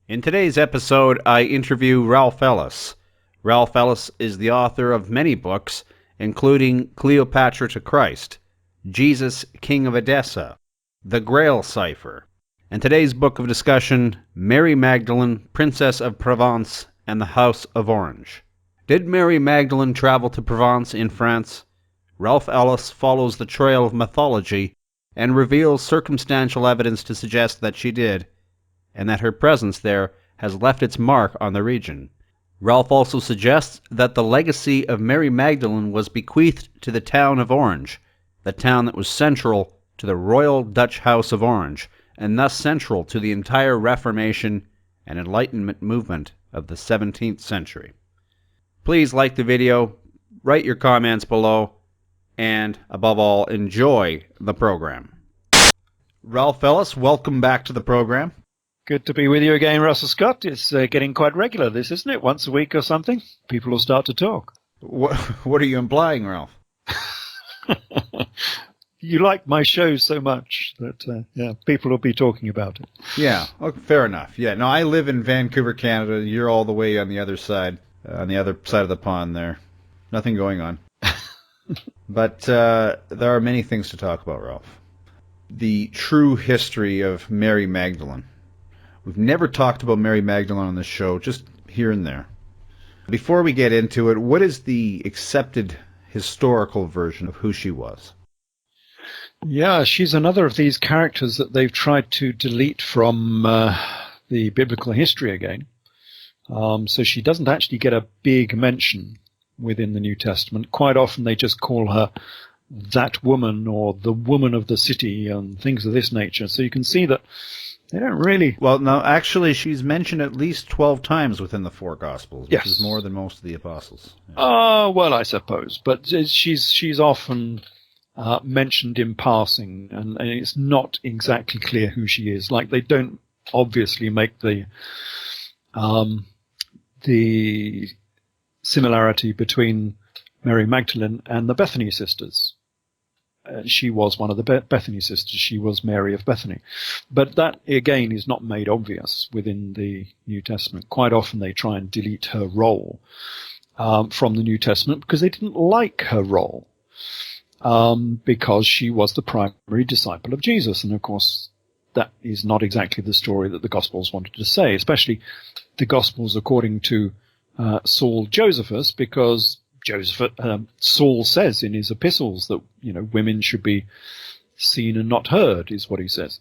In today's episode, I interview Ralph Ellis. Ralph Ellis is the author of many books, including Cleopatra to Christ, Jesus, King of Edessa, The Grail Cipher, and today's book of discussion, Mary Magdalene, Princess of Provence and the House of Orange. Did Mary Magdalene travel to Provence in France? Ralph Ellis follows the trail of mythology and reveals circumstantial evidence to suggest that she did, and that her presence there has left its mark on the region. Ralph also suggests that the legacy of Mary Magdalene was bequeathed to the town of Orange, the town that was central to the Royal Dutch House of Orange, and thus central to the entire Reformation and Enlightenment movement of the 17th century. Please like the video, write your comments below, and above all, enjoy the program. Ralph Ellis, welcome back to the program. Good to be with you again, Russell Scott. It's getting quite regular, this, isn't it? Once a week or something, people will start to talk. What are you implying, Ralph? You like my show so much that people will be talking about it. Yeah, okay, fair enough. Yeah, no, I live in Vancouver, Canada. You're all the way on the other side of the pond there. Nothing going on. But there are many things to talk about, Ralph. The true history of Mary Magdalene. We've never talked about Mary Magdalene on this show, just here and there. Before we get into it, what is the accepted historical version of who she was? Yeah, she's another of these characters that they've tried to delete from the biblical history again. So she doesn't actually get a big mention within the New Testament. Quite often they just call her that woman or the woman of the city and things of this nature. So you can see that they don't really... Well, no, actually, she's mentioned at least 12 times within the four Gospels, which is more than most of the apostles. Yeah. Well, I suppose. But she's often mentioned in passing, and it's not exactly clear who she is. Like, they don't obviously make the similarity between Mary Magdalene and the Bethany sisters. She was one of the Bethany sisters. She was Mary of Bethany. But that, again, is not made obvious within the New Testament. Quite often they try and delete her role from the New Testament because they didn't like her role because she was the primary disciple of Jesus. And, of course, that is not exactly the story that the Gospels wanted to say, especially the Gospels according to Saul Josephus, because Saul says in his epistles that, women should be seen and not heard, is what he says.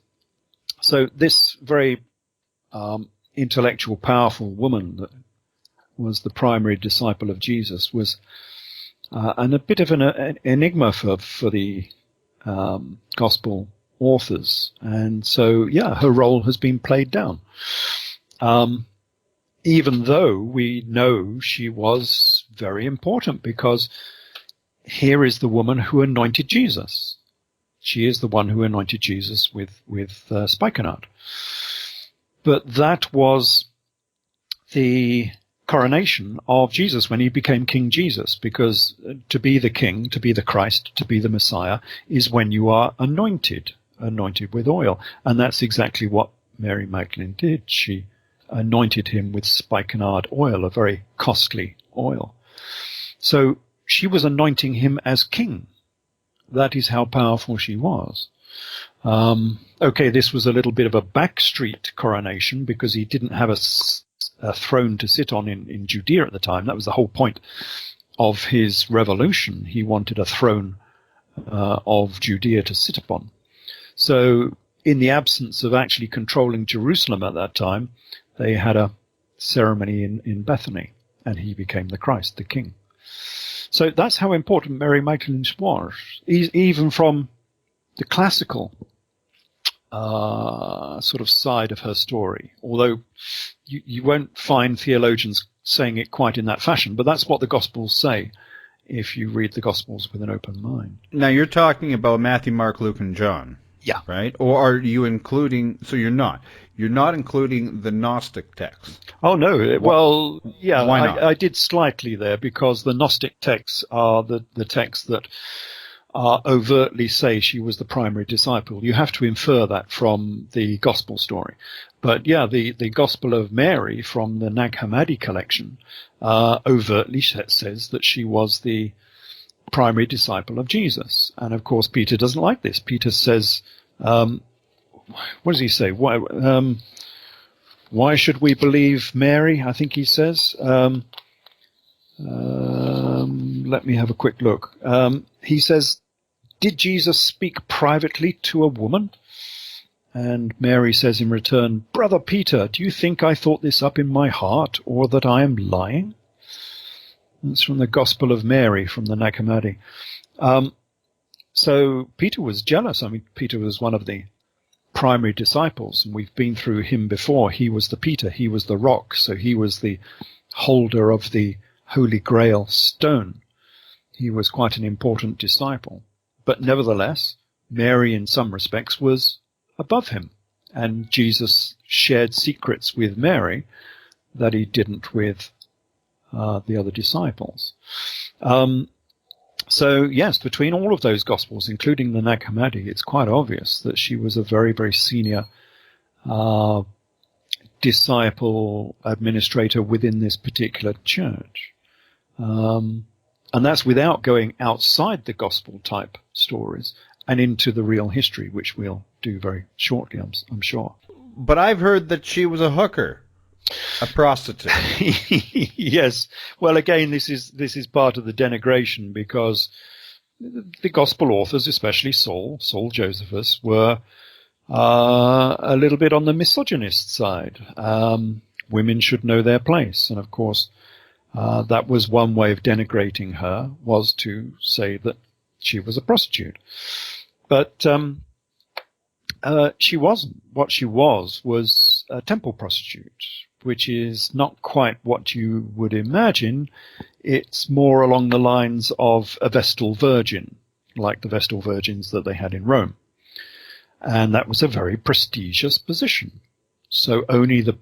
So this very intellectual, powerful woman that was the primary disciple of Jesus was and a bit of an enigma for the gospel authors. And so, her role has been played down. Even though we know she was very important, because here is the woman who anointed Jesus. She is the one who anointed Jesus with spikenard. But that was the coronation of Jesus when he became King Jesus, because to be the king, to be the Christ, to be the Messiah is when you are anointed with oil. And that's exactly what Mary Magdalene did. She anointed him with spikenard oil, a very costly oil. So she was anointing him as king. That is how powerful she was. This was a little bit of a backstreet coronation because he didn't have a throne to sit on in Judea at the time. That was the whole point of his revolution. He wanted a throne of Judea to sit upon. So in the absence of actually controlling Jerusalem at that time, they had a ceremony in Bethany, and he became the Christ, the King. So that's how important Mary Magdalene was, even from the classical sort of side of her story. Although you won't find theologians saying it quite in that fashion, but that's what the Gospels say if you read the Gospels with an open mind. Now, you're talking about Matthew, Mark, Luke, and John. Yeah. Right? Or are you including... So you're not including the Gnostic texts? Oh, no. Well, yeah, Why not? I did slightly there because the Gnostic texts are the texts that overtly say she was the primary disciple. You have to infer that from the gospel story. But yeah, the Gospel of Mary from the Nag Hammadi collection overtly says that she was the primary disciple of Jesus. And of course, Peter doesn't like this. Peter says, what does he say? Why should we believe Mary? I think he says. Let me have a quick look. He says, did Jesus speak privately to a woman? And Mary says in return, Brother Peter, do you think I thought this up in my heart, or that I am lying? That's from the Gospel of Mary from the Nag Hammadi. So Peter was jealous. I mean, Peter was one of the primary disciples, and we've been through him before. He was the Peter, he was the rock, so he was the holder of the Holy Grail stone. He was quite an important disciple. But nevertheless, Mary in some respects was above him, and Jesus shared secrets with Mary that he didn't with the other disciples. So yes, between all of those Gospels, including the Nag Hammadi, it's quite obvious that she was a very, very senior disciple administrator within this particular church. And that's without going outside the Gospel type stories and into the real history, which we'll do very shortly, I'm sure. But I've heard that she was a hooker, a prostitute. Yes. Well, again, this is part of the denigration, because the Gospel authors, especially Saul Josephus, were a little bit on the misogynist side. Women should know their place, and of course, that was one way of denigrating her, was to say that she was a prostitute. But she wasn't. What she was a temple prostitute, which is not quite what you would imagine. It's more along the lines of a Vestal Virgin, like the Vestal Virgins that they had in Rome. And that was a very prestigious position. So only the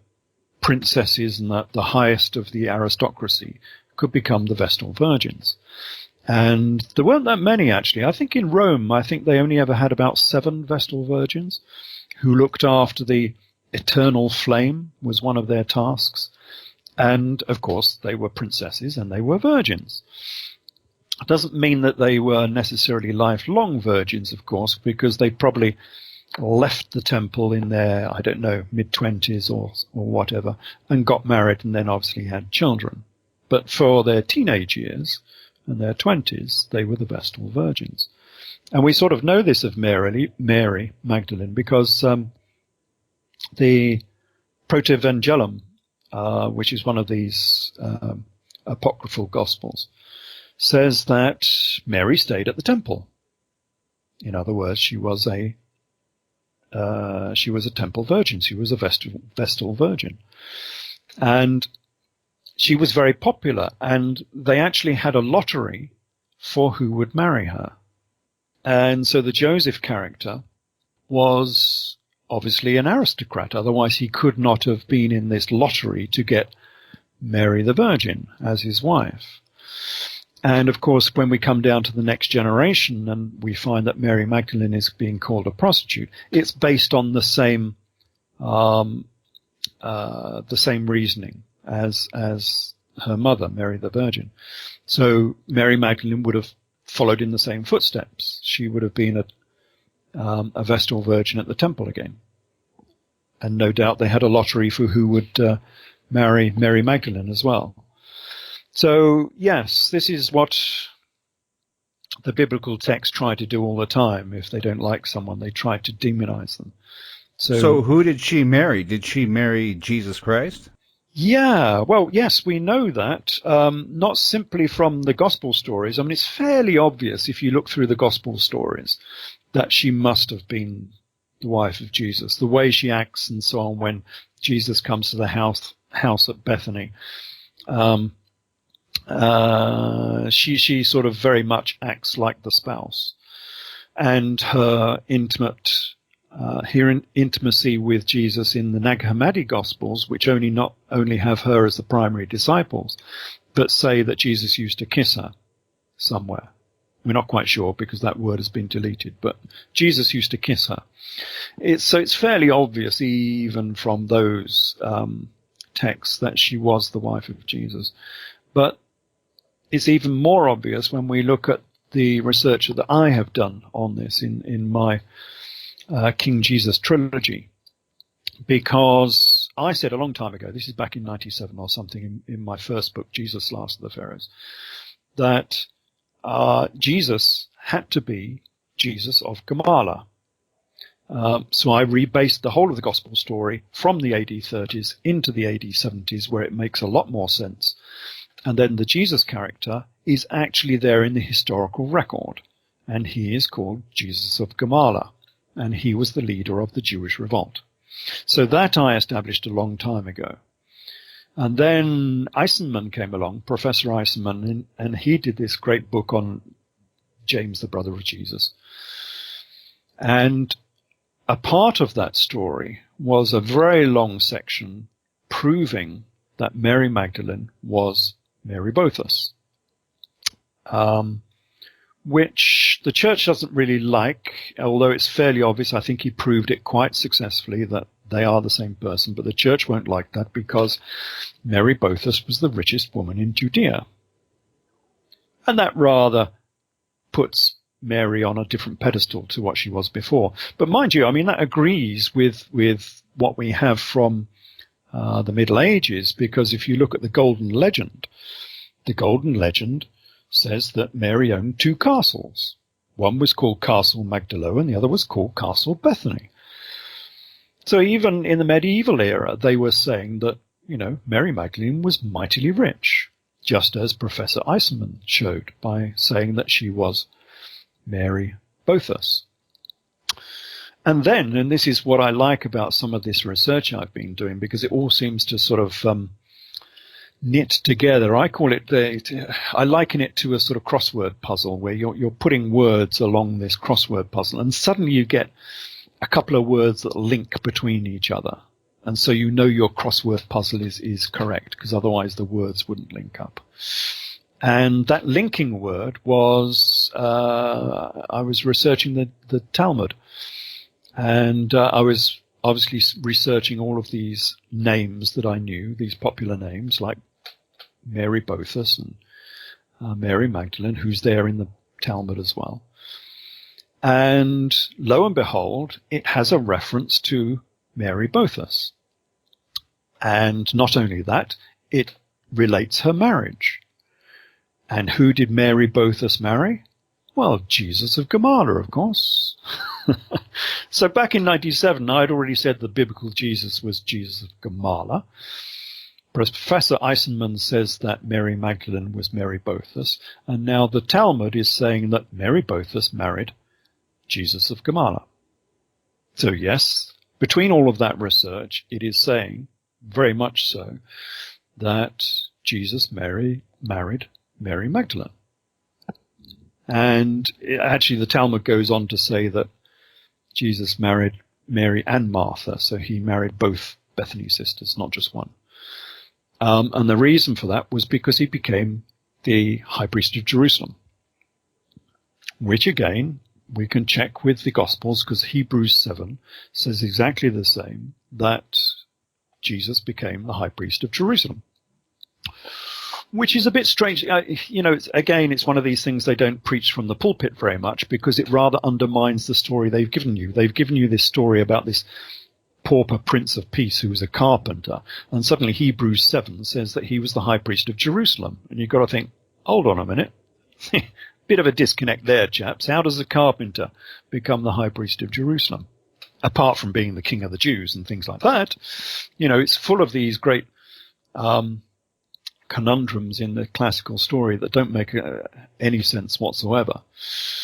princesses and the highest of the aristocracy could become the Vestal Virgins. And there weren't that many, actually. I think in Rome, they only ever had about 7 Vestal Virgins who looked after the eternal flame, was one of their tasks. And, of course, they were princesses and they were virgins. It doesn't mean that they were necessarily lifelong virgins, of course, because they probably left the temple in their, mid-20s or whatever, and got married and then obviously had children. But for their teenage years and their 20s, they were the Vestal Virgins. And we sort of know this of Mary Magdalene because the Protevangelium, which is one of these apocryphal Gospels, says that Mary stayed at the temple. In other words, she was a temple virgin. She was a Vestal Virgin. And she was very popular, and they actually had a lottery for who would marry her. And so the Joseph character was obviously an aristocrat, otherwise he could not have been in this lottery to get Mary the Virgin as his wife. And of course, when we come down to the next generation and we find that Mary Magdalene is being called a prostitute, it's based on the same reasoning as her mother, Mary the Virgin. So Mary Magdalene would have followed in the same footsteps. She would have been a Vestal Virgin at the temple again. And no doubt they had a lottery for who would marry Mary Magdalene as well. So, yes, this is what the biblical texts try to do all the time. If they don't like someone, they try to demonize them. So who did she marry? Did she marry Jesus Christ? Yeah, well, yes, we know that, not simply from the gospel stories. I mean, it's fairly obvious if you look through the gospel stories that she must have been the wife of Jesus. The way she acts and so on when Jesus comes to the house at Bethany. She sort of very much acts like the spouse, and her intimacy with Jesus in the Nag Hammadi Gospels, which not only have her as the primary disciples, but say that Jesus used to kiss her somewhere. We're not quite sure because that word has been deleted, but Jesus used to kiss her. It's fairly obvious even from those texts that she was the wife of Jesus. But it's even more obvious when we look at the research that I have done on this in my King Jesus trilogy, because I said a long time ago, this is back in 97 or something, in my first book, Jesus, Last of the Pharaohs, that Jesus had to be Jesus of Gamala. So I rebased the whole of the gospel story from the AD 30s into the AD 70s, where it makes a lot more sense. And then the Jesus character is actually there in the historical record, and he is called Jesus of Gamala, and he was the leader of the Jewish revolt. So that I established a long time ago. And then Eisenman came along, Professor Eisenman, and he did this great book on James, the brother of Jesus. And a part of that story was a very long section proving that Mary Magdalene was Mary Bothus, which the church doesn't really like, although it's fairly obvious. I think he proved it quite successfully that they are the same person, but the church won't like that because Mary Bothus was the richest woman in Judea. And that rather puts Mary on a different pedestal to what she was before. But mind you, I mean, that agrees with what we have from the Middle Ages, because if you look at the Golden Legend says that Mary owned two castles. One was called Castle Magdalo and the other was called Castle Bethany. So even in the medieval era, they were saying that, Mary Magdalene was mightily rich, just as Professor Eisenman showed by saying that she was Mary Bothus. And then, and this is what I like about some of this research I've been doing, because it all seems to sort of knit together. I liken it to a sort of crossword puzzle where you're putting words along this crossword puzzle, and suddenly you get a couple of words that link between each other. And so your crossword puzzle is correct, because otherwise the words wouldn't link up. And that linking word was, I was researching the Talmud. And I was obviously researching all of these names that I knew, these popular names like Mary Bothus and Mary Magdalene, who's there in the Talmud as well. And lo and behold, it has a reference to Mary Bothus. And not only that, it relates her marriage. And who did Mary Bothus marry? Well, Jesus of Gamala, of course. So back in 97, I had already said the biblical Jesus was Jesus of Gamala. Professor Eisenman says that Mary Magdalene was Mary Bothus. And now the Talmud is saying that Mary Bothus married Jesus of Gamala. So yes, between all of that research, it is saying, very much so, that Jesus married Mary Magdalene. And actually the Talmud goes on to say that Jesus married Mary and Martha, so he married both Bethany sisters, not just one. And the reason for that was because he became the high priest of Jerusalem, which again, we can check with the Gospels, because Hebrews 7 says exactly the same, that Jesus became the high priest of Jerusalem. Which is a bit strange. It's one of these things they don't preach from the pulpit very much, because it rather undermines the story they've given you. They've given you this story about this pauper Prince of Peace who was a carpenter, and suddenly Hebrews 7 says that he was the high priest of Jerusalem. And you've got to think, hold on a minute. Bit of a disconnect there, chaps. How does a carpenter become the high priest of Jerusalem? Apart from being the king of the Jews and things like that, it's full of these great conundrums in the classical story that don't make any sense whatsoever.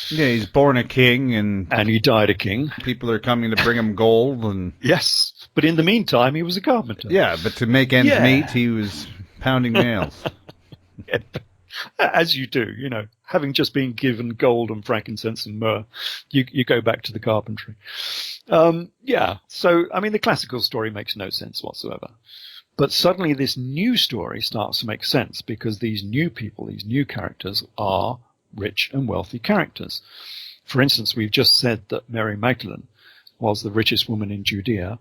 Yeah, he's born a king and he died a king. People are coming to bring him gold and yes, but in the meantime he was a carpenter. Yeah, but to make ends meet, he was pounding nails. Yeah. As you do, having just been given gold and frankincense and myrrh, you go back to the carpentry. So the classical story makes no sense whatsoever. But suddenly this new story starts to make sense, because these new people, these new characters, are rich and wealthy characters. For instance, we've just said that Mary Magdalene was the richest woman in Judea.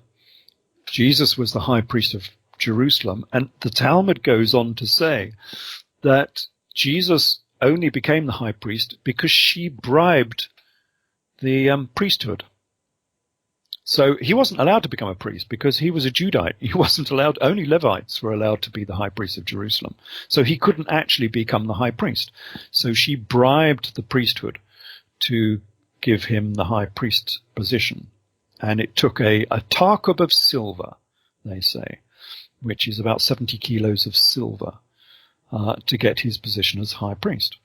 Jesus was the high priest of Jerusalem, and the Talmud goes on to say that Jesus only became the high priest because she bribed the priesthood. So he wasn't allowed to become a priest because he was a Judite. He wasn't allowed, only Levites were allowed to be the high priest of Jerusalem. So he couldn't actually become the high priest. So she bribed the priesthood to give him the high priest position. And it took a takub of silver, they say, which is about 70 kilos of silver, to get his position as high priest.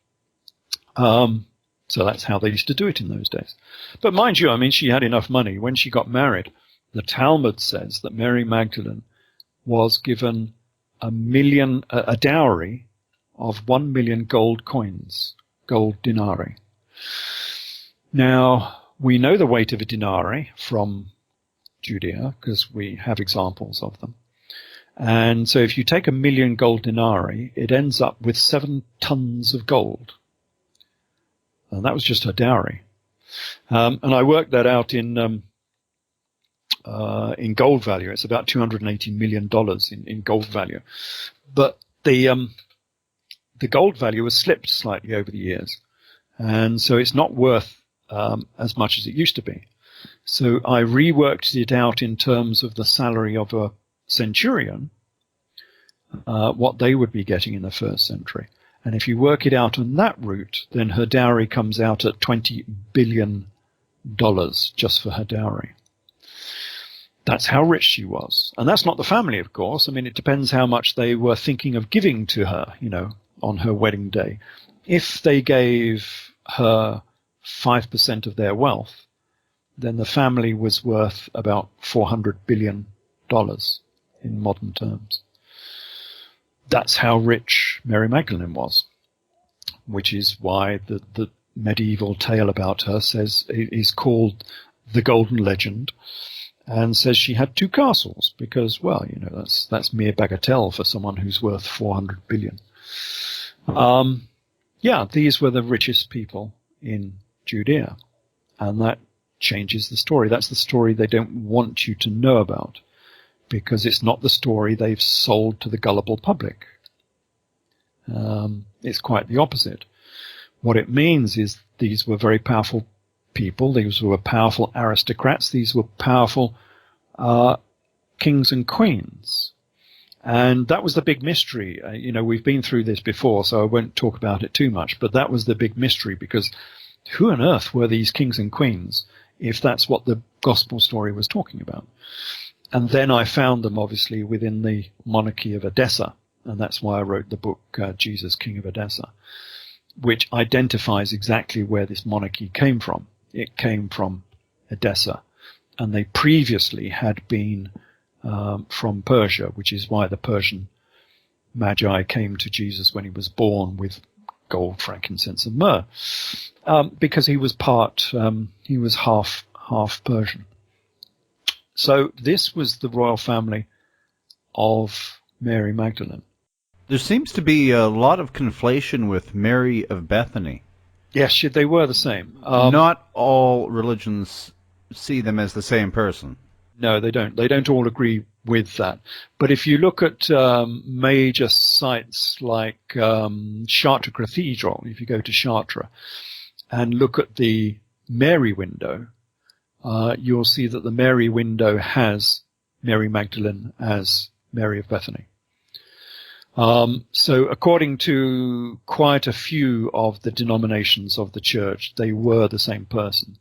So that's how they used to do it in those days. But mind you, I mean, she had enough money. When she got married, the Talmud says that Mary Magdalene was given a dowry of 1 million gold coins, gold denarii. Now, we know the weight of a denarii from Judea because we have examples of them. And so if you take 1 million gold denarii, it ends up with 7 tons of gold. And that was just her dowry. And I worked that out in gold value. It's about $280 million in gold value. But the gold value has slipped slightly over the years. And so it's not worth as much as it used to be. So I reworked it out in terms of the salary of a centurion, what they would be getting in the first century. And if you work it out on that route, then her dowry comes out at $20 billion just for her dowry. That's how rich she was. And that's not the family, of course. I mean, it depends how much they were thinking of giving to her, on her wedding day. If they gave her 5% of their wealth, then the family was worth about $400 billion in modern terms. That's how rich Mary Magdalene was, which is why the medieval tale about her is called the Golden Legend, and says she had 2 castles because, well, that's mere bagatelle for someone who's worth 400 billion. These were the richest people in Judea, and that changes the story. That's the story they don't want you to know about, because it's not the story they've sold to the gullible public. It's quite the opposite. What it means is these were very powerful people. These were powerful aristocrats. These were powerful kings and queens. And that was the big mystery. We've been through this before, so I won't talk about it too much, but that was the big mystery, because who on earth were these kings and queens if that's what the gospel story was talking about? And then I found them, obviously, within the monarchy of Edessa. And that's why I wrote the book, Jesus, King of Edessa, which identifies exactly where this monarchy came from. It came from Edessa. And they previously had been from Persia, which is why the Persian Magi came to Jesus when he was born with gold, frankincense, and myrrh, because he was half Persian. So this was the royal family of Mary Magdalene. There seems to be a lot of conflation with Mary of Bethany. Yes, they were the same. Not all religions see them as the same person. No, they don't. They don't all agree with that. But if you look at major sites like Chartres Cathedral, if you go to Chartres and look at the Mary window, you'll see that the Mary window has Mary Magdalene as Mary of Bethany. So according to quite a few of the denominations of the church, they were the same person.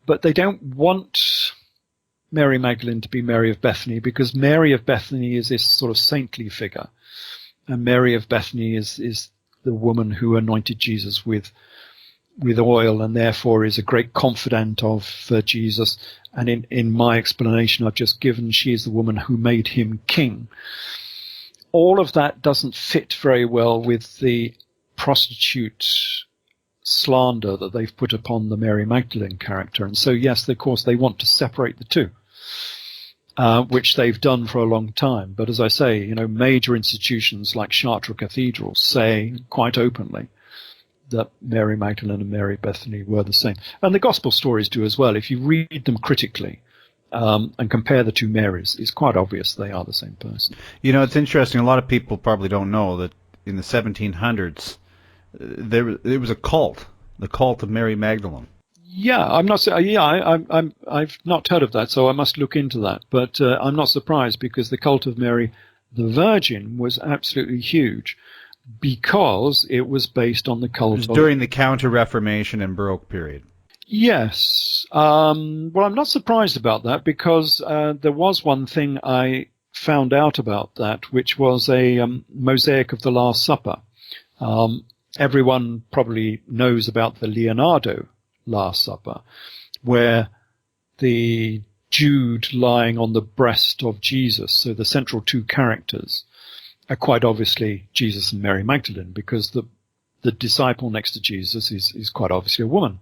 But they don't want Mary Magdalene to be Mary of Bethany, because Mary of Bethany is this sort of saintly figure. And Mary of Bethany is the woman who anointed Jesus with oil, and therefore is a great confidant of Jesus. And in my explanation I've just given, she is the woman who made him king. All of that doesn't fit very well with the prostitute slander that they've put upon the Mary Magdalene character. And so, yes, of course, they want to separate the two, which they've done for a long time. But as I say, major institutions like Chartres Cathedral say quite openly that Mary Magdalene and Mary Bethany were the same. And the gospel stories do as well. If you read them critically and compare the two Marys, it's quite obvious they are the same person. You know, it's interesting. A lot of people probably don't know that in the 1700s, there was a cult, the cult of Mary Magdalene. Yeah, I'm not. I've not heard of that, so I must look into that. But I'm not surprised, because the cult of Mary the Virgin was absolutely huge, because it was based on the cult. It was during the Counter-Reformation and Baroque period. Yes. Well, I'm not surprised about that, because there was one thing I found out about that, which was a mosaic of the Last Supper. Everyone probably knows about the Leonardo Last Supper, where the Jude lying on the breast of Jesus, so the central two characters, are quite obviously Jesus and Mary Magdalene, because the disciple next to Jesus is quite obviously a woman.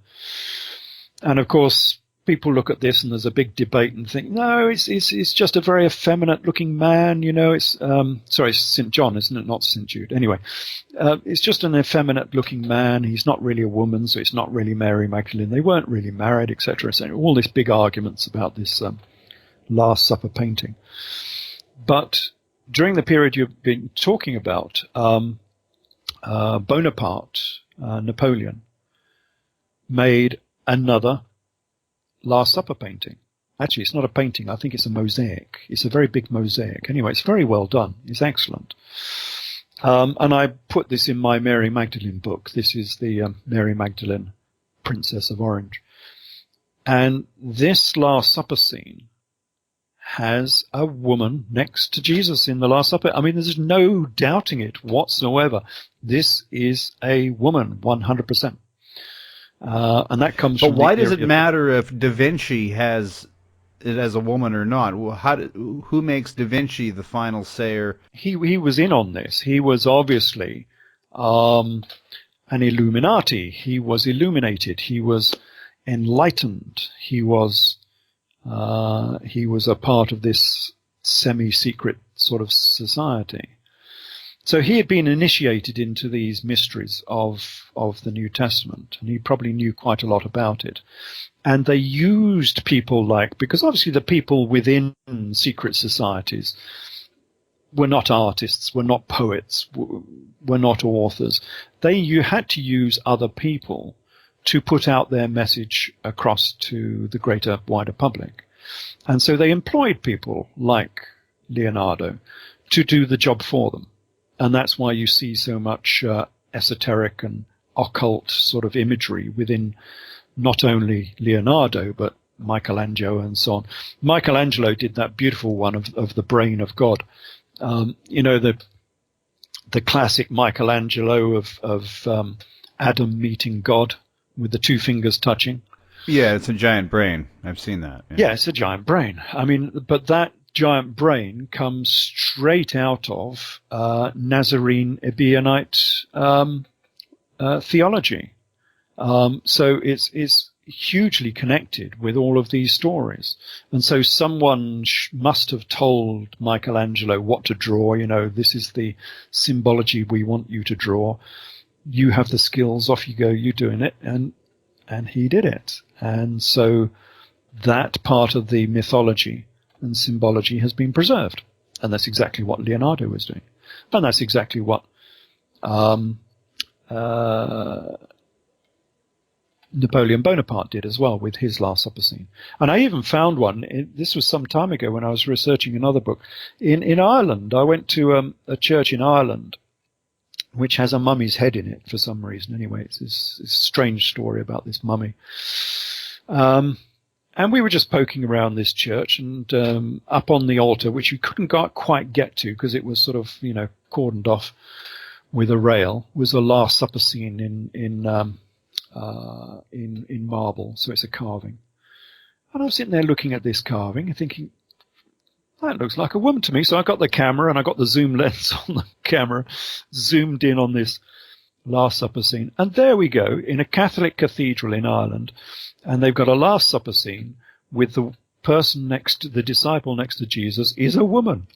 And of course, people look at this and there's a big debate and think, no, it's just a very effeminate looking man, you know. It's St. John, isn't it? Not St. Jude. Anyway, it's just an effeminate looking man. He's not really a woman, so it's not really Mary Magdalene. They weren't really married, etc. So all these big arguments about this Last Supper painting. But during the period you've been talking about, Bonaparte, Napoleon, made another Last Supper painting. Actually, it's not a painting. I think it's a mosaic. It's a very big mosaic. Anyway, it's very well done. It's excellent. And I put this in my Mary Magdalene book. This is the Mary Magdalene, Princess of Orange. And this Last Supper scene has a woman next to Jesus in the Last Supper. I mean, there's no doubting it whatsoever. This is a woman, 100%. And that comes from. But why does it matter if Da Vinci has it as a woman or not? Who makes Da Vinci the final sayer? He was in on this. He was obviously an Illuminati. He was illuminated. He was enlightened. He was a part of this semi-secret sort of society. So he had been initiated into these mysteries of the New Testament, and he probably knew quite a lot about it. And they used people because obviously the people within secret societies were not artists, were not poets, were not authors. You had to use other people to put out their message across to the greater, wider public. And so they employed people like Leonardo to do the job for them. And that's why you see so much esoteric and occult sort of imagery within not only Leonardo, but Michelangelo and so on. Michelangelo did that beautiful one of the brain of God. You know, the classic Michelangelo of Adam meeting God with the two fingers touching. Yeah, it's a giant brain. I've seen that. Yeah, it's a giant brain. I mean, but that giant brain comes straight out of Nazarene Ebionite theology. So it's hugely connected with all of these stories. And so someone must have told Michelangelo what to draw. You know, this is the symbology we want you to draw. You have the skills, off you go, you're doing it. And he did it. And so that part of the mythology and symbology has been preserved. And that's exactly what Leonardo was doing. And that's exactly what Napoleon Bonaparte did as well with his Last Supper scene. And I even found one, this was some time ago when I was researching another book. In Ireland, I went to a church in Ireland which has a mummy's head in it for some reason. Anyway, it's this strange story about this mummy. And we were just poking around this church, and up on the altar, which you couldn't quite get to because it was sort of, you know, cordoned off with a rail, was a Last Supper scene in marble. So it's a carving. And I was sitting there looking at this carving and thinking, that looks like a woman to me. So I got the camera and I got the zoom lens on the camera, zoomed in on this Last Supper scene. And there we go, in a Catholic cathedral in Ireland. And they've got a Last Supper scene with the disciple next to Jesus is a woman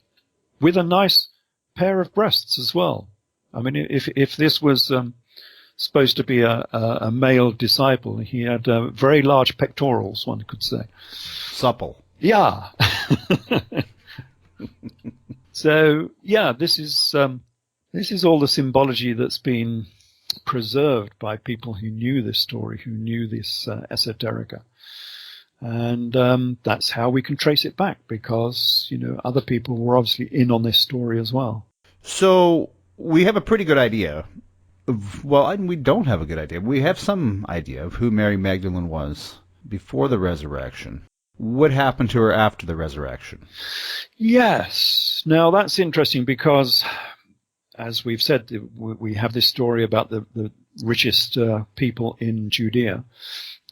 with a nice pair of breasts as well. I mean, if this was supposed to be a male disciple. He had very large pectorals, one could say. Supple. Yeah. So, yeah, this is all the symbology that's been preserved by people who knew this story, who knew this esoterica. And that's how we can trace it back, because, other people were obviously in on this story as well. So we have a pretty good idea. We don't have a good idea. We have some idea of who Mary Magdalene was before the resurrection. What happened to her after the resurrection? Yes. Now, that's interesting because, as we've said, we have this story about the richest people in Judea,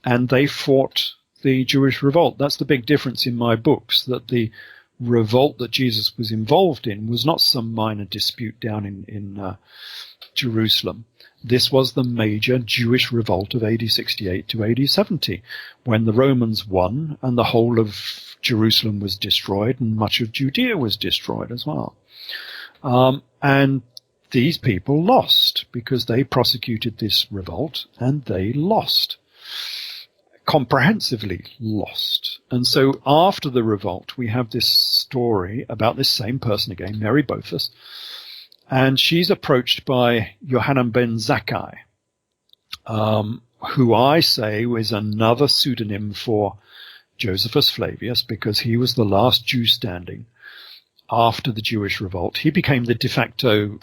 and they fought the Jewish revolt. That's the big difference in my books, that the revolt that Jesus was involved in was not some minor dispute down in Jerusalem. This was the major Jewish revolt of AD 68 to AD 70, when the Romans won and the whole of Jerusalem was destroyed and much of Judea was destroyed as well. And these people lost because they prosecuted this revolt, and they lost. Comprehensively lost. And so after the revolt, we have this story about this same person again, Mary Bothus, and she's approached by Johanan ben Zakkai, who I say was another pseudonym for Josephus Flavius, because he was the last Jew standing after the Jewish revolt. He became the de facto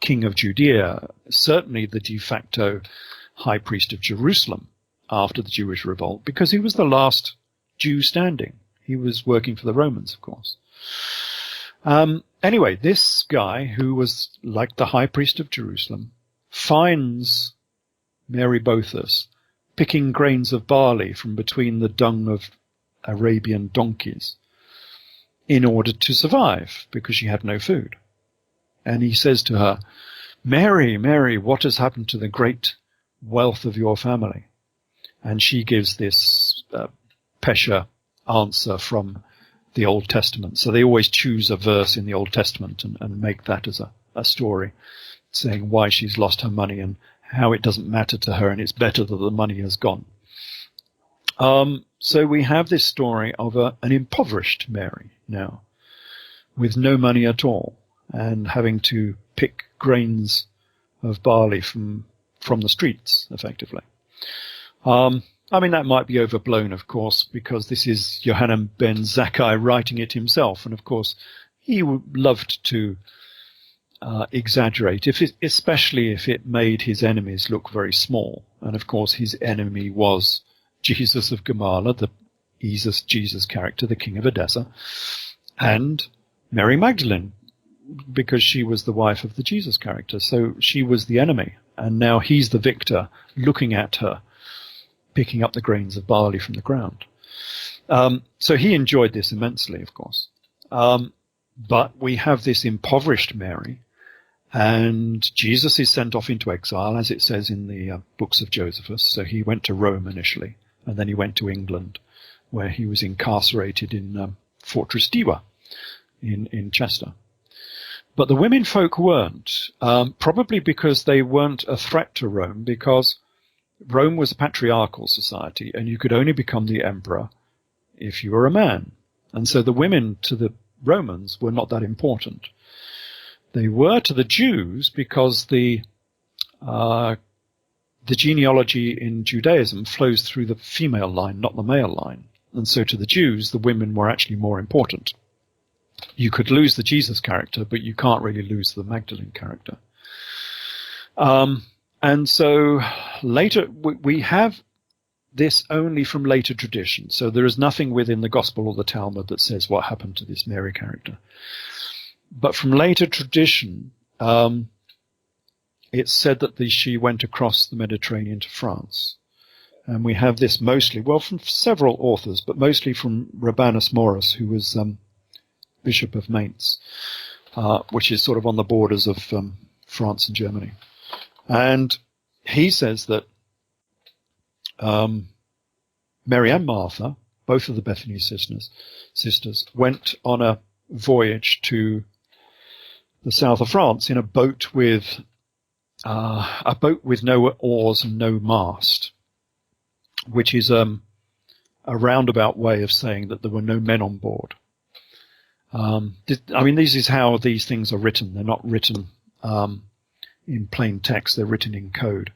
king of Judea, certainly the de facto high priest of Jerusalem after the Jewish revolt, because he was the last Jew standing. He was working for the Romans, of course. Anyway, this guy, who was like the high priest of Jerusalem, finds Mary Bothus picking grains of barley from between the dung of Arabian donkeys in order to survive, because she had no food. And he says to her, "Mary, Mary, what has happened to the great wealth of your family?" And she gives this Pesher answer from the Old Testament. So they always choose a verse in the Old Testament and make that as a story, saying why she's lost her money and how it doesn't matter to her, and it's better that the money has gone. So we have this story of an impoverished Mary now, with no money at all, and having to pick grains of barley from the streets, effectively. That might be overblown, of course, because this is Johanan ben Zakkai writing it himself, and of course he loved to exaggerate, especially if it made his enemies look very small. And of course his enemy was Jesus of Gamala, the Jesus character, the king of Edessa, and Mary Magdalene, because she was the wife of the Jesus character. So she was the enemy, and now he's the victor, looking at her picking up the grains of barley from the ground. So he enjoyed this immensely, of course. But we have this impoverished Mary, and Jesus is sent off into exile, as it says in the books of Josephus. So he went to Rome initially, and then he went to England, where he was incarcerated in Fortress Diwa in Chester. But the women folk weren't, probably because they weren't a threat to Rome, because Rome was a patriarchal society, and you could only become the emperor if you were a man. And so the women to the Romans were not that important. They were to the Jews, because the genealogy in Judaism flows through the female line, not the male line. And so to the Jews, the women were actually more important. You could lose the Jesus character, but you can't really lose the Magdalene character. And so later, we have this only from later tradition. So there is nothing within the Gospel or the Talmud that says what happened to this Mary character. But from later tradition, it's said that she went across the Mediterranean to France. And we have this mostly, from several authors, but mostly from Rabanus Maurus, who was Bishop of Mainz, which is sort of on the borders of France and Germany. And he says that Mary and Martha, both of the Bethany sisters, went on a voyage to the south of France in a boat with a boat with no oars and no mast, which is a roundabout way of saying that there were no men on board. This is how these things are written. They're not written in plain text. They're written in code.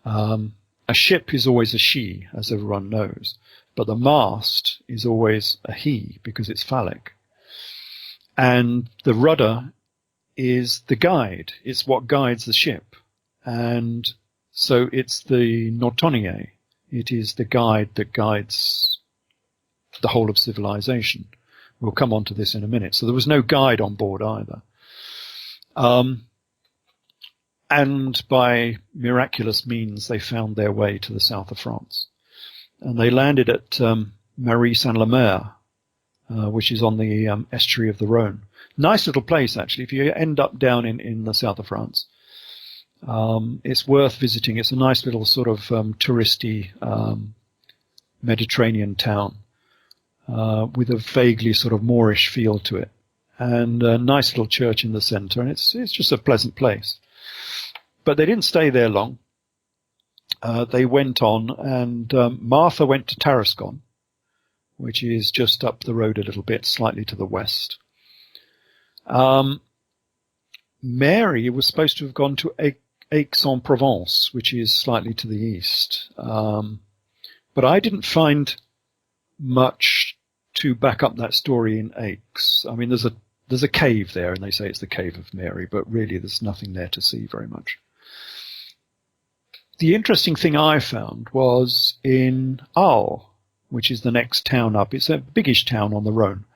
A ship is always a she, as everyone knows, but the mast is always a he because it's phallic. And the rudder is the guide. It's what guides the ship. And so it's the notonie. It is the guide that guides the whole of civilization. We'll come on to this in a minute. So there was no guide on board either. And by miraculous means, they found their way to the south of France. And they landed at Marie-Saint-Lemaire, which is on the estuary of the Rhone. Nice little place, actually. If you end up down in the south of France, it's worth visiting. It's a nice little sort of touristy Mediterranean town with a vaguely sort of Moorish feel to it. And a nice little church in the centre. And it's just a pleasant place. But they didn't stay there long. They went on, and Martha went to Tarascon, which is just up the road a little bit, slightly to the west. Mary was supposed to have gone to Aix-en-Provence, which is slightly to the east. But I didn't find much to back up that story in Aix. I mean, there's a cave there, and they say it's the Cave of Mary, but really there's nothing there to see very much. The interesting thing I found was in Arles, which is the next town up. It's a biggish town on the Rhone.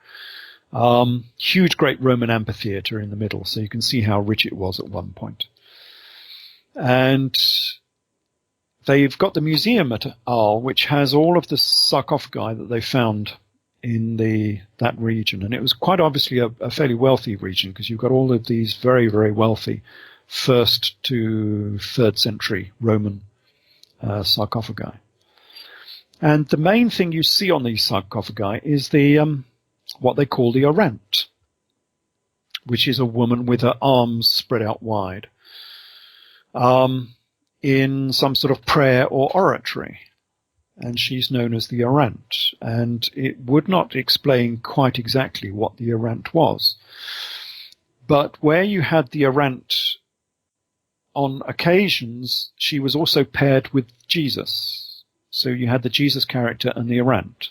Huge, great Roman amphitheatre in the middle, so you can see how rich it was at one point. And they've got the museum at Arles, which has all of the sarcophagi that they found in that region. And it was quite obviously a fairly wealthy region, because you've got all of these very, very wealthy 1st to 3rd century Roman sarcophagi. And the main thing you see on these sarcophagi is the what they call the orant, which is a woman with her arms spread out wide in some sort of prayer or oratory. And she's known as the orant. And it would not explain quite exactly what the orant was. But where you had the orant, on occasions, she was also paired with Jesus. So you had the Jesus character and the orant.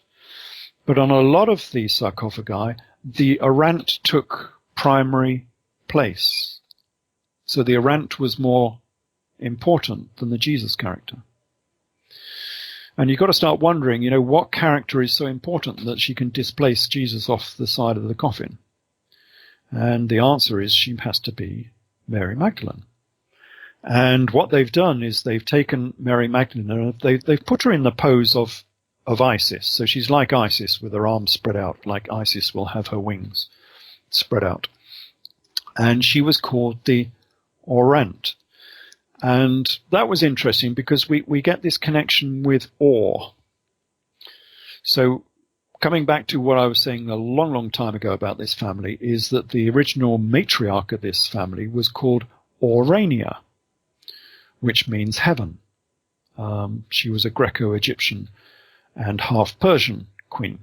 But on a lot of these sarcophagi, the orant took primary place. So the orant was more important than the Jesus character. And you've got to start wondering, what character is so important that she can displace Jesus off the side of the coffin? And the answer is she has to be Mary Magdalene. And what they've done is they've taken Mary Magdalene and they've put her in the pose of Isis. So she's like Isis with her arms spread out, like Isis will have her wings spread out. And she was called the orant. And that was interesting because we get this connection with awe. So coming back to what I was saying a long, long time ago about this family is that the original matriarch of this family was called Aurania, which means heaven. She was a Greco-Egyptian and half Persian queen.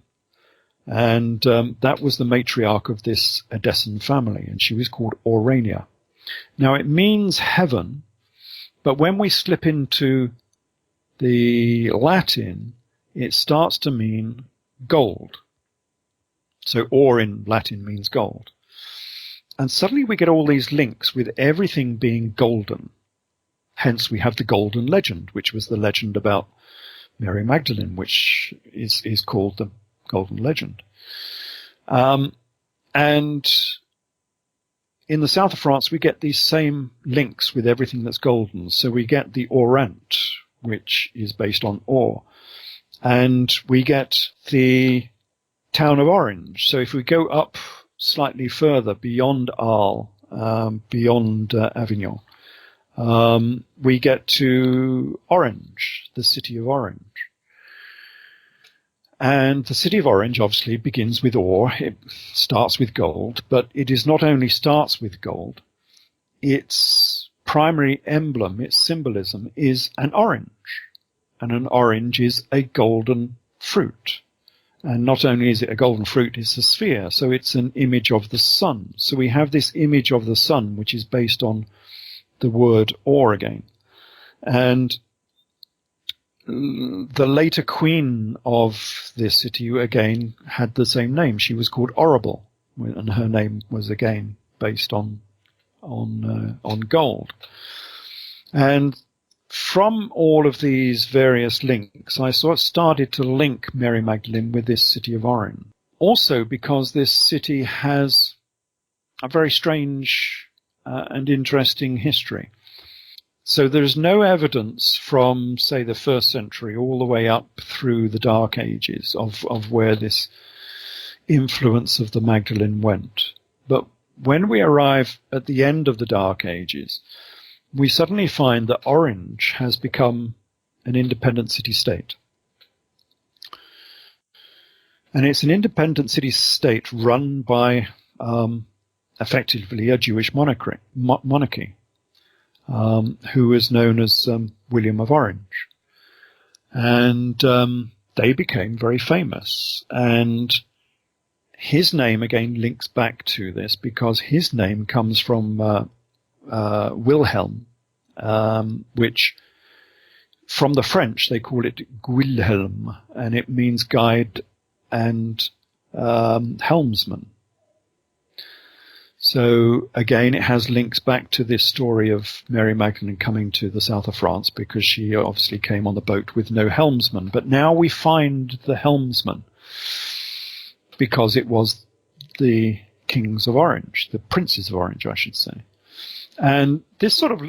And that was the matriarch of this Edessan family, and she was called Aurania. Now, it means heaven, but when we slip into the Latin, it starts to mean gold. So or in Latin means gold. And suddenly we get all these links with everything being golden. Hence we have the golden legend, which was the legend about Mary Magdalene, which is called the golden legend. And in the south of France, we get these same links with everything that's golden. So we get the Orant, which is based on ore. And we get the town of Orange. So if we go up slightly further beyond Arles, beyond Avignon, we get to Orange, the city of Orange. And the city of Orange obviously begins with ore. It starts with gold, but it is not only starts with gold, its primary emblem, its symbolism, is an orange. And an orange is a golden fruit. And not only is it a golden fruit, it's a sphere, so it's an image of the sun. So we have this image of the sun, which is based on the word or again. And the later queen of this city, again, had the same name. She was called Orrible, and her name was again based on gold. And from all of these various links, I sort of started to link Mary Magdalene with this city of Orange. Also because this city has a very strange and interesting history. So there's no evidence from, say, the 1st century all the way up through the Dark Ages of where this influence of the Magdalene went. But when we arrive at the end of the Dark Ages, we suddenly find that Orange has become an independent city-state. And it's an independent city-state run by effectively a Jewish monarchy, who is known as William of Orange. And they became very famous. And his name, again, links back to this because his name comes from Wilhelm, which from the French they call it Guilhelm, and it means guide and helmsman. So again, it has links back to this story of Mary Magdalene coming to the south of France because she obviously came on the boat with no helmsman. But now we find the helmsman because it was the kings of Orange, the princes of Orange, I should say. And this sort of,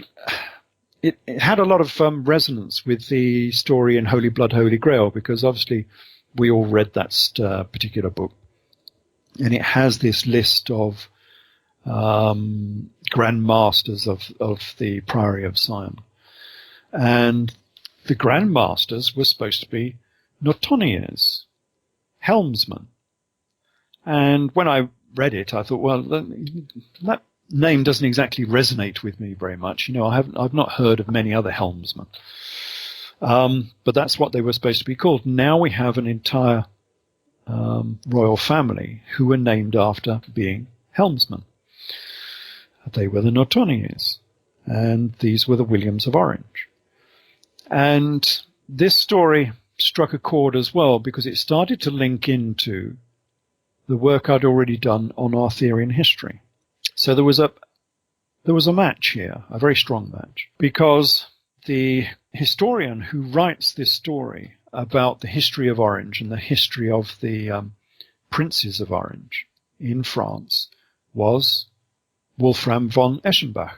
it had a lot of resonance with the story in Holy Blood, Holy Grail, because obviously we all read that particular book. And it has this list of Grand Masters of the Priory of Sion. And the Grand Masters were supposed to be Notonniers, helmsmen. And when I read it, I thought, well, that name doesn't exactly resonate with me very much. You know, I've not heard of many other helmsmen. But that's what they were supposed to be called. Now we have an entire royal family who were named after being helmsmen. They were the Notonniers, and these were the Williams of Orange. And this story struck a chord as well because it started to link into the work I'd already done on Arthurian history. So there was a match here, a very strong match, because the historian who writes this story about the history of Orange and the history of the princes of Orange in France was Wolfram von Eschenbach.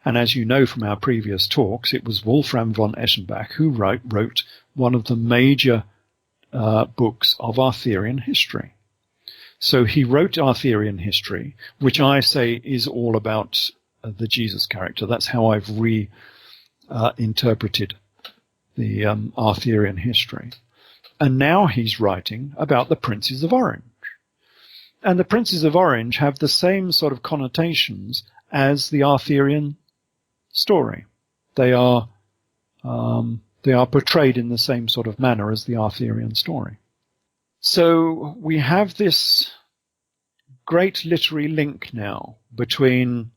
And as you know from our previous talks, it was Wolfram von Eschenbach who wrote one of the major books of Arthurian history. So he wrote Arthurian history, which I say is all about the Jesus character. That's how I've reinterpreted the Arthurian history. And now he's writing about the Princes of Orange. And the Princes of Orange have the same sort of connotations as the Arthurian story. They are portrayed in the same sort of manner as the Arthurian story. So we have this great literary link now between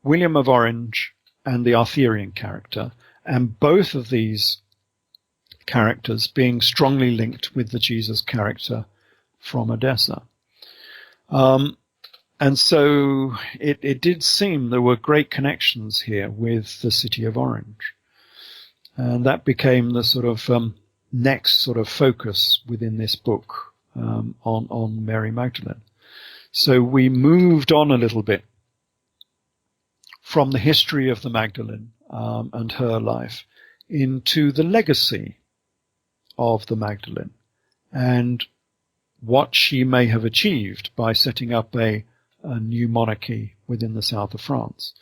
William of Orange and the Arthurian character, and both of these characters being strongly linked with the Jesus character from Edessa. And so it did seem there were great connections here with the city of Orange. And that became the sort of next sort of focus within this book on Mary Magdalene. So we moved on a little bit from the history of the Magdalene and her life into the legacy of the Magdalene and what she may have achieved by setting up a new monarchy within the south of France.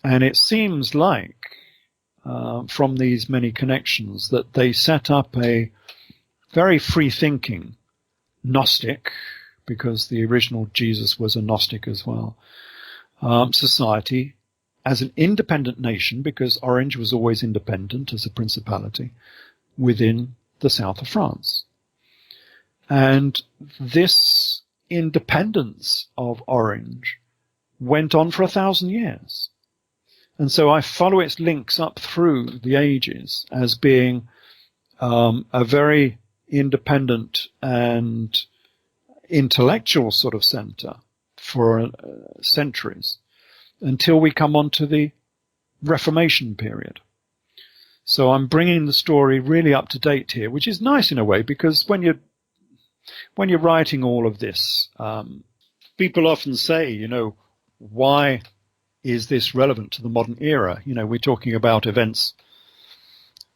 And it seems like, from these many connections, that they set up a very free-thinking Gnostic, because the original Jesus was a Gnostic as well, society as an independent nation, because Orange was always independent as a principality within the south of France. And this independence of Orange went on for 1,000 years. And so I follow its links up through the ages as being a very independent and intellectual sort of center for centuries, until we come on to the Reformation period. So I'm bringing the story really up to date here, which is nice in a way, because when you're writing all of this, people often say, why is this relevant to the modern era? We're talking about events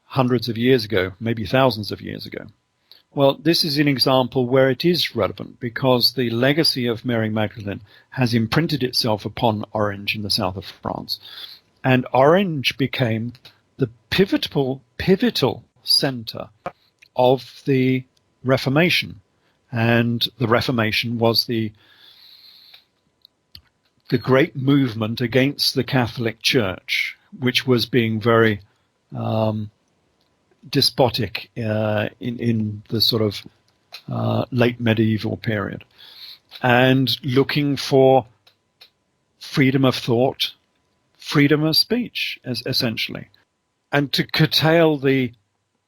hundreds of years ago, maybe thousands of years ago. Well, this is an example where it is relevant, because the legacy of Mary Magdalene has imprinted itself upon Orange in the south of France. And Orange became the pivotal center of the Reformation. And the Reformation was the great movement against the Catholic Church, which was being very despotic in the sort of late medieval period, and looking for freedom of thought, freedom of speech, essentially, and to curtail the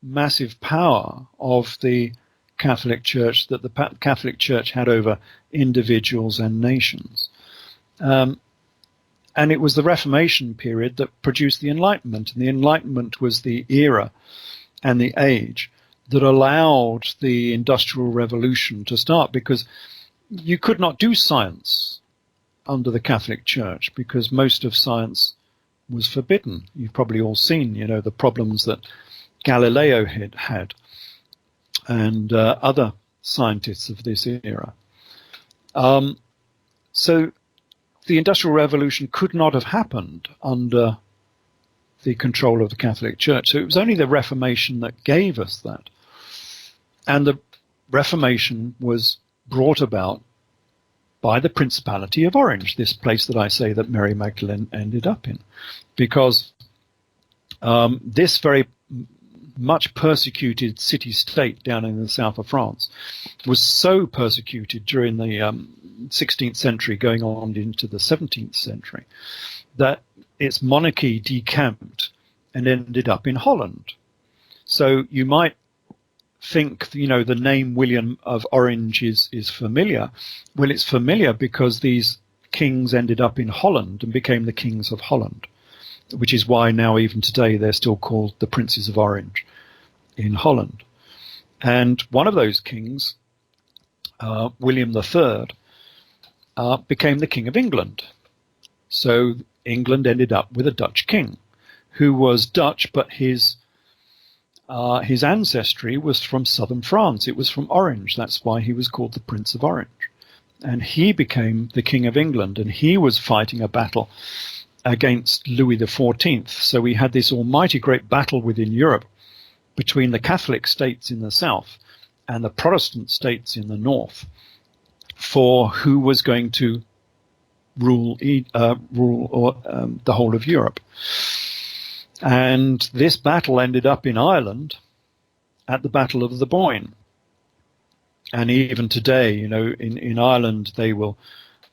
massive power of the Catholic Church that the Catholic Church had over individuals and nations. And it was the Reformation period that produced the Enlightenment, and the Enlightenment was the era and the age that allowed the Industrial Revolution to start, because you could not do science under the Catholic Church, because most of science was forbidden. You've probably all seen, the problems that Galileo had and other scientists of this era. So the Industrial Revolution could not have happened under the control of the Catholic Church. So it was only the Reformation that gave us that. And the Reformation was brought about by the Principality of Orange, this place that I say that Mary Magdalene ended up in. Because this very much persecuted city-state down in the south of France was so persecuted during the 16th century going on into the 17th century that its monarchy decamped and ended up in Holland. So you might think, the name William of Orange is familiar. Well, it's familiar because these kings ended up in Holland and became the kings of Holland, which is why now even today they're still called the Princes of Orange in Holland. And one of those kings, William III, became the King of England. So England ended up with a Dutch king who was Dutch, but his ancestry was from southern France. It was from Orange. That's why he was called the Prince of Orange. And he became the King of England, and he was fighting a battle against Louis XIV. So we had this almighty great battle within Europe between the Catholic states in the south and the Protestant states in the north for who was going to rule the whole of Europe. And this battle ended up in Ireland at the Battle of the Boyne. And even today, in Ireland, they will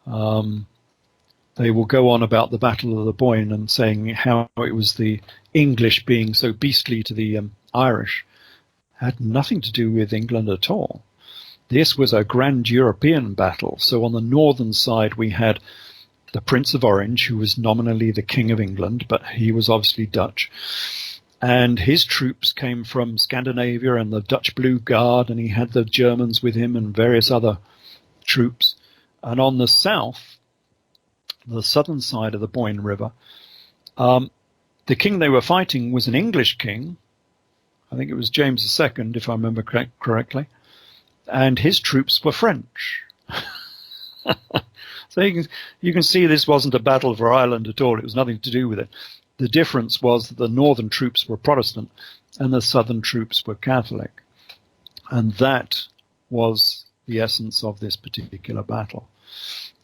go on about the Battle of the Boyne and saying how it was the English being so beastly to the Irish. Had nothing to do with England at all. This was a grand European battle. So on the northern side, we had the Prince of Orange, who was nominally the King of England, but he was obviously Dutch. And his troops came from Scandinavia and the Dutch Blue Guard, and he had the Germans with him and various other troops. And on the south, the southern side of the Boyne River, the king they were fighting was an English king. I think it was James II, if I remember correctly. And his troops were French. So you can see this wasn't a battle for Ireland at all. It was nothing to do with it. The difference was that the northern troops were Protestant and the southern troops were Catholic. And that was the essence of this particular battle.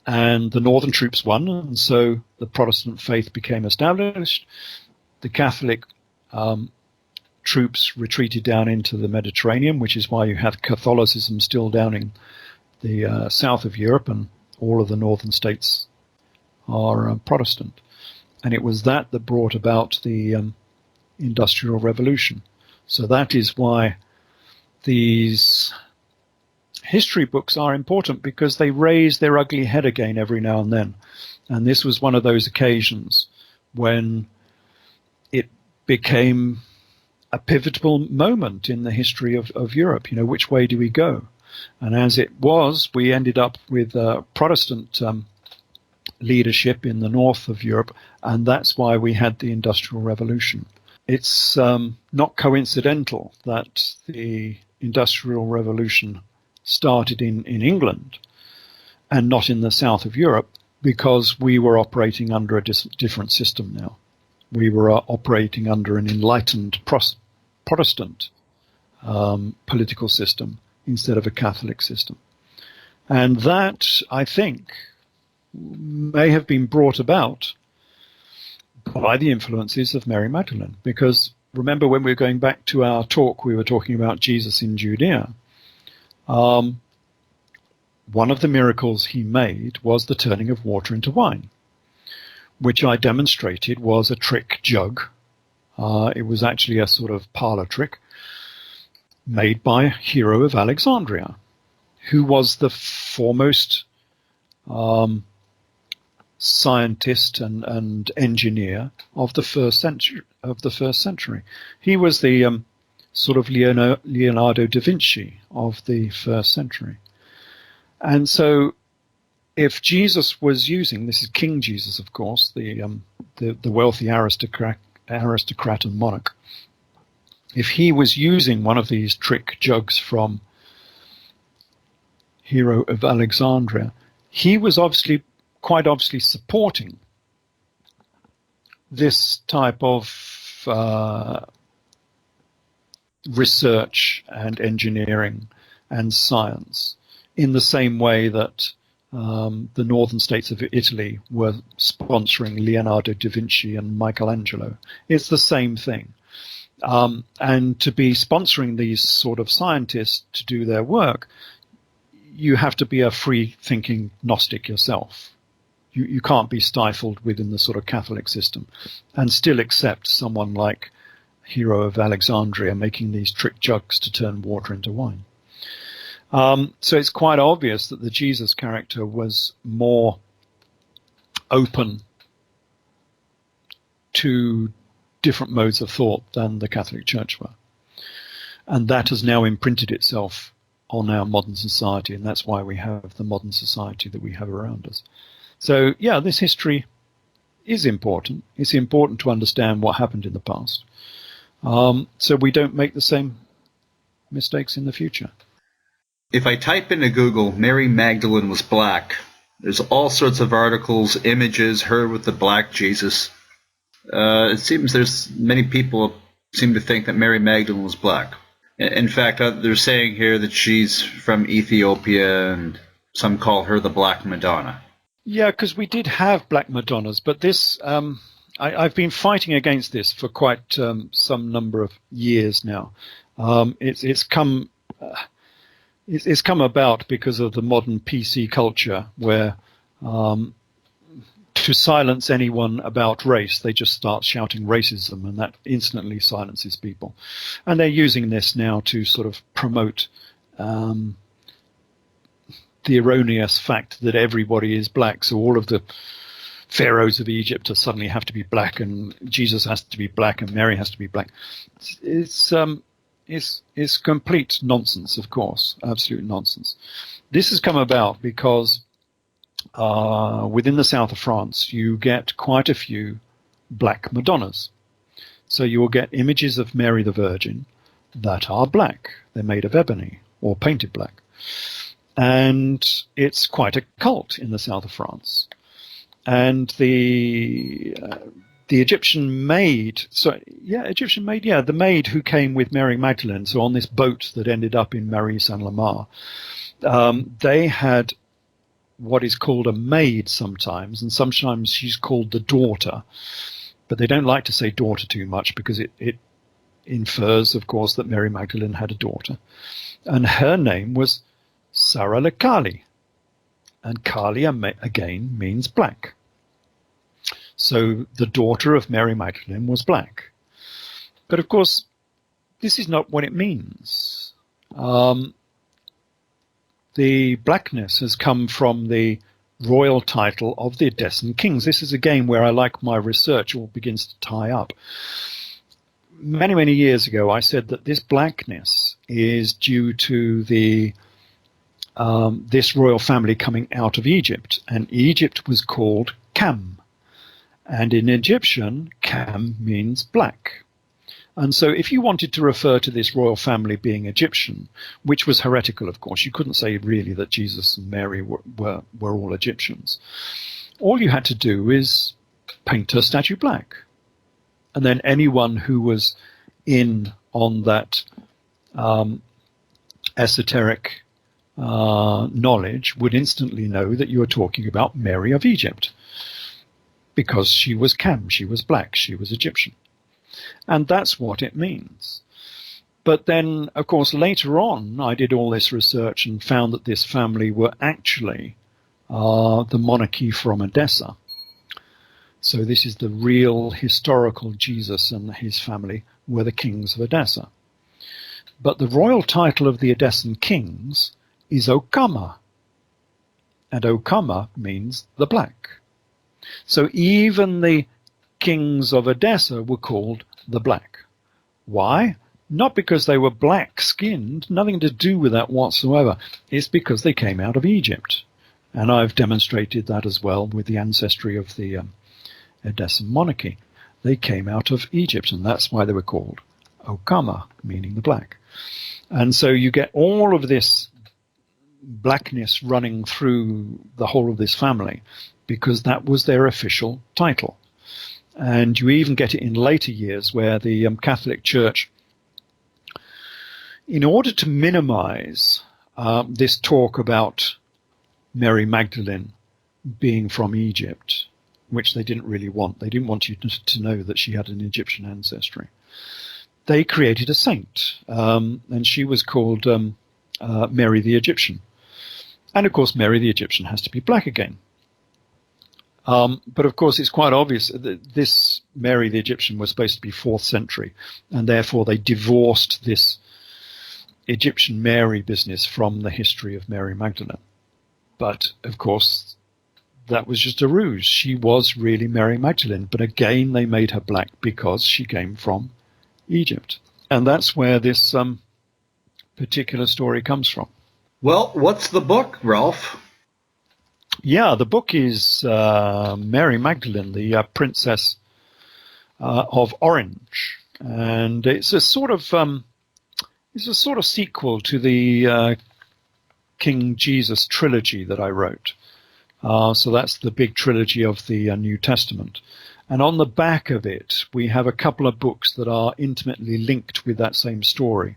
and the northern troops won, and so the Protestant faith became established. The Catholic troops retreated down into the Mediterranean, which is why you have Catholicism still down in the south of Europe, and all of the northern states are Protestant. And it was that brought about the Industrial Revolution. So that is why these history books are important, because they raise their ugly head again every now and then. And this was one of those occasions when it became a pivotal moment in the history of Europe. You know, which way do we go? And as it was, we ended up with Protestant leadership in the north of Europe, and that's why we had the Industrial Revolution. It's not coincidental that the Industrial Revolution started in England and not in the south of Europe, because we were operating under a different system now. We were operating under an enlightened Protestant political system instead of a Catholic system. And that, I think, may have been brought about by the influences of Mary Magdalene. Because remember, when we were going back to our talk, we were talking about Jesus in Judea. One of the miracles he made was the turning of water into wine, which I demonstrated was a trick jug. It was actually a sort of parlor trick made by Hero of Alexandria, who was the foremost scientist and engineer of the first century. He was the sort of Leonardo da Vinci of the first century. And so if Jesus was using, this is King Jesus, of course, the wealthy aristocrat and monarch, if he was using one of these trick jugs from Hero of Alexandria, he was quite obviously supporting this type of research and engineering and science, in the same way that the northern states of Italy were sponsoring Leonardo da Vinci and Michelangelo. It's the same thing. And to be sponsoring these sort of scientists to do their work, you have to be a free-thinking Gnostic yourself. You can't be stifled within the sort of Catholic system and still accept someone like Hero of Alexandria making these trick jugs to turn water into wine. So it's quite obvious that the Jesus character was more open to different modes of thought than the Catholic Church were. And that has now imprinted itself on our modern society, and that's why we have the modern society that we have around us. So, yeah, this history is important. It's important to understand what happened in the past, so we don't make the same mistakes in the future. If I type into Google, Mary Magdalene was black, there's all sorts of articles, images, her with the black Jesus. It seems there's many people seem to think that Mary Magdalene was black. In fact, they're saying here that she's from Ethiopia, and some call her the Black Madonna. Yeah, because we did have Black Madonnas, but this I've been fighting against this for quite some number of years now. It's come about because of the modern PC culture, where to silence anyone about race, they just start shouting racism, and that instantly silences people. And they're using this now to sort of promote the erroneous fact that everybody is black. So all of the pharaohs of Egypt suddenly have to be black, and Jesus has to be black, and Mary has to be black. It's complete nonsense, of course, absolute nonsense. This has come about because within the south of France, you get quite a few black Madonnas. So you will get images of Mary the Virgin that are black. They're made of ebony or painted black. And it's quite a cult in the south of France. And the Egyptian maid, the maid who came with Mary Magdalene, so on this boat that ended up in Marie Saint-Lamar, they had what is called a maid sometimes, and sometimes she's called the daughter. But they don't like to say daughter too much because it infers, of course, that Mary Magdalene had a daughter. And her name was Sarah Kali. And Kali, again, means black. So the daughter of Mary Magdalene was black. But of course, this is not what it means. The blackness has come from the royal title of the Edessan kings. This is again where I like my research all begins to tie up. Many, many years ago, I said that this blackness is due to the this royal family coming out of Egypt, and Egypt was called Cam, and in Egyptian, Cam means black. And so if you wanted to refer to this royal family being Egyptian, which was heretical, of course, you couldn't say really that Jesus and Mary were all Egyptians. All you had to do is paint her statue black. And then anyone who was in on that esoteric knowledge would instantly know that you were talking about Mary of Egypt, because she was Cam, she was black, she was Egyptian. And that's what it means. But then, of course, later on, I did all this research and found that this family were actually the monarchy from Edessa. So this is the real historical Jesus and his family were the kings of Edessa. But the royal title of the Edessan kings is Okama. And Okama means the black. So even the kings of Edessa were called the black. Why? Not because they were black-skinned, nothing to do with that whatsoever. It's because they came out of Egypt. And I've demonstrated that as well with the ancestry of the Edessan monarchy. They came out of Egypt, and that's why they were called Okama, meaning the black. And so you get all of this blackness running through the whole of this family because that was their official title. And you even get it in later years where the Catholic Church, in order to minimize this talk about Mary Magdalene being from Egypt, which they didn't really want. They didn't want you to know that she had an Egyptian ancestry. They created a saint, and she was called Mary the Egyptian. And of course, Mary the Egyptian has to be black again. But of course, it's quite obvious that this Mary the Egyptian was supposed to be 4th century, and therefore they divorced this Egyptian Mary business from the history of Mary Magdalene. But of course, that was just a ruse. She was really Mary Magdalene, but again, they made her black because she came from Egypt. And that's where this particular story comes from. Well, what's the book, Ralph? Yeah, the book is Mary Magdalene, the Princess of Orange, and it's a sort of sequel to the King Jesus trilogy that I wrote. So that's the big trilogy of the New Testament. And on the back of it, we have a couple of books that are intimately linked with that same story.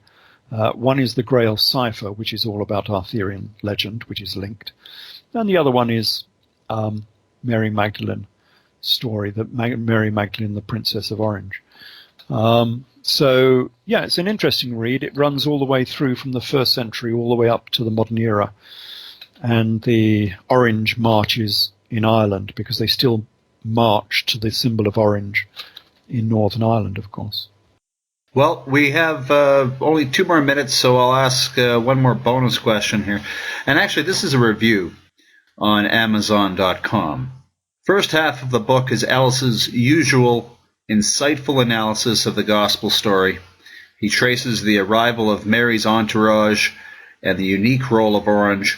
One is the Grail Cipher, which is all about Arthurian legend, which is linked. And the other one is Mary Magdalene story, Mary Magdalene, the Princess of Orange. So, yeah, it's an interesting read. It runs all the way through from the 1st century all the way up to the modern era. And the orange marches in Ireland, because they still march to the symbol of orange in Northern Ireland, of course. Well, we have only 2 more minutes, so I'll ask one more bonus question here. And actually, this is a review on Amazon.com. First half of the book is Ellis's usual insightful analysis of the gospel story. He traces the arrival of Mary's entourage and the unique role of orange,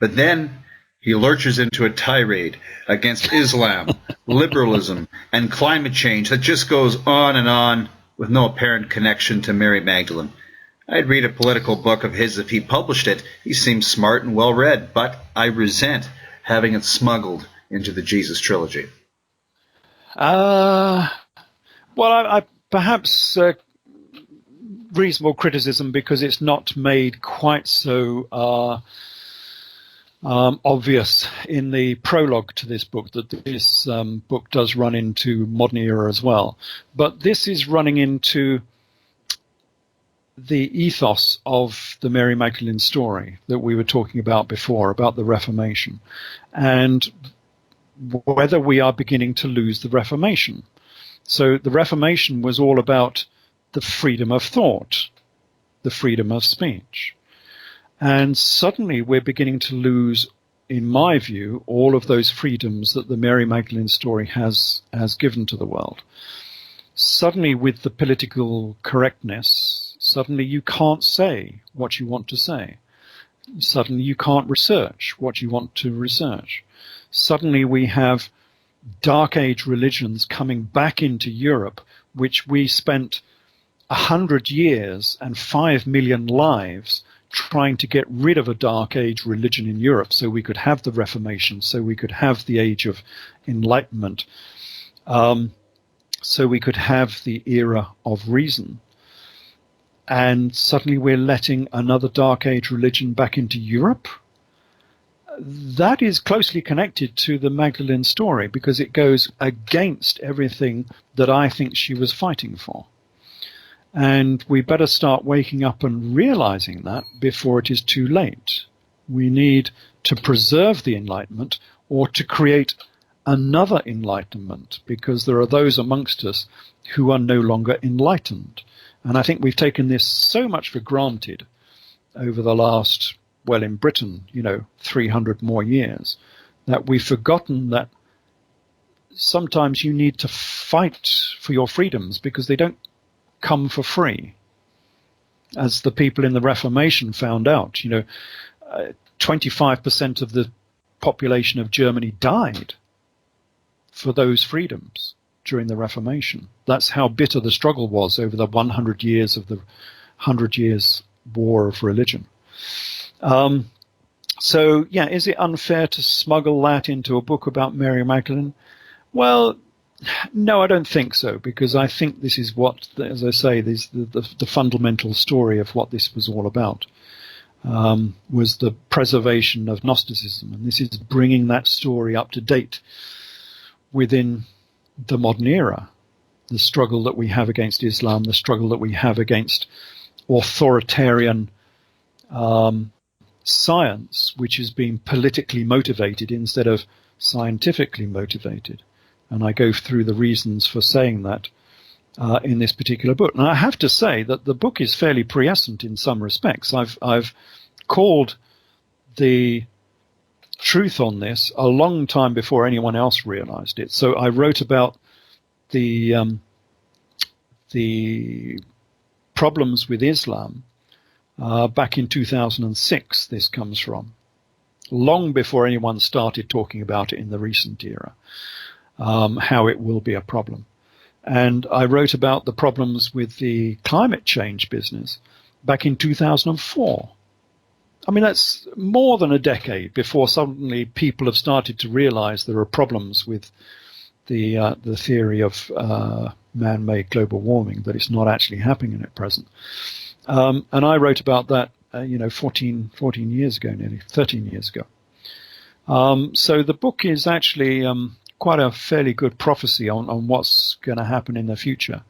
but then he lurches into a tirade against Islam, liberalism, and climate change that just goes on with no apparent connection to Mary Magdalene. I'd read a political book of his if he published it. He seems smart and well-read, but I resent having it smuggled into the Jesus trilogy. Well, I perhaps reasonable criticism, because it's not made quite so obvious in the prologue to this book that this book does run into modern era as well. But this is running into the ethos of the Mary Magdalene story that we were talking about before, about the Reformation, and whether we are beginning to lose the Reformation. So the Reformation was all about the freedom of thought, the freedom of speech. And suddenly we're beginning to lose, in my view, all of those freedoms that the Mary Magdalene story has given to the world. Suddenly, with the political correctness, suddenly you can't say what you want to say. Suddenly you can't research what you want to research. Suddenly we have Dark Age religions coming back into Europe, which we spent 100 years and 5 million lives trying to get rid of a Dark Age religion in Europe so we could have the Reformation, so we could have the Age of Enlightenment, so we could have the era of reason. And suddenly we're letting another Dark Age religion back into Europe. That is closely connected to the Magdalene story because it goes against everything that I think she was fighting for. And we better start waking up and realizing that before it is too late. We need to preserve the Enlightenment or to create another Enlightenment, because there are those amongst us who are no longer enlightened. And I think we've taken this so much for granted over the last, well, in Britain, 300 more years, that we've forgotten that sometimes you need to fight for your freedoms because they don't come for free. As the people in the Reformation found out, 25% of the population of Germany died for those freedoms during the Reformation. That's how bitter the struggle was over the 100 years of the 100 Years' War of Religion. So, is it unfair to smuggle that into a book about Mary Magdalene? Well, no, I don't think so, because I think this is what, as I say, this, the fundamental story of what this was all about, was the preservation of Gnosticism. And this is bringing that story up to date within the modern era, the struggle that we have against Islam, the struggle that we have against authoritarian science, which is being politically motivated instead of scientifically motivated. And I go through the reasons for saying that in this particular book. And I have to say that the book is fairly prescient in some respects. I've called the truth on this a long time before anyone else realized it. So I wrote about the problems with Islam back in 2006. This comes from long before anyone started talking about it in the recent era. How it will be a problem. And I wrote about the problems with the climate change business back in 2004. I mean, that's more than a decade before suddenly people have started to realize there are problems with the theory of man-made global warming, that it's not actually happening at present. And I wrote about that, 14 years ago, nearly 13 years ago. So the book is actually quite a fairly good prophecy on what's going to happen in the future.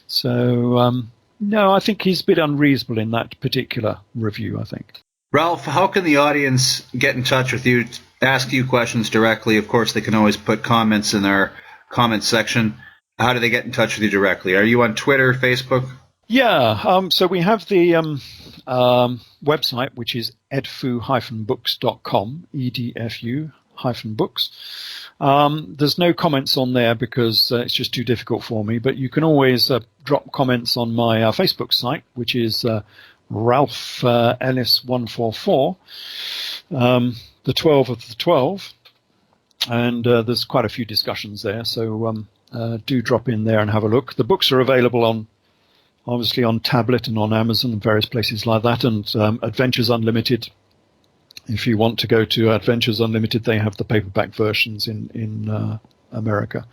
So, no, I think he's a bit unreasonable in that particular review, I think. Ralph, how can the audience get in touch with you, ask you questions directly? Of course, they can always put comments in our comments section. How do they get in touch with you directly? Are you on Twitter, Facebook? Yeah, so we have the website, which is edfu-books.com, edfu-books. There's no comments on there because it's just too difficult for me, but you can always drop comments on my Facebook site, which is Ralph Ellis 144, the 12 of the 12, and there's quite a few discussions there, so do drop in there and have a look. The books are available obviously on tablet and on Amazon and various places like that, and Adventures Unlimited. If you want to go to Adventures Unlimited, they have the paperback versions in America.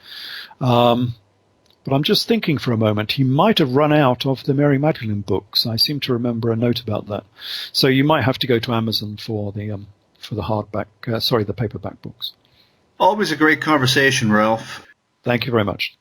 But I'm just thinking for a moment, he might have run out of the Mary Magdalene books. I seem to remember a note about that. So you might have to go to Amazon for the for the paperback books. Always a great conversation, Ralph. Thank you very much.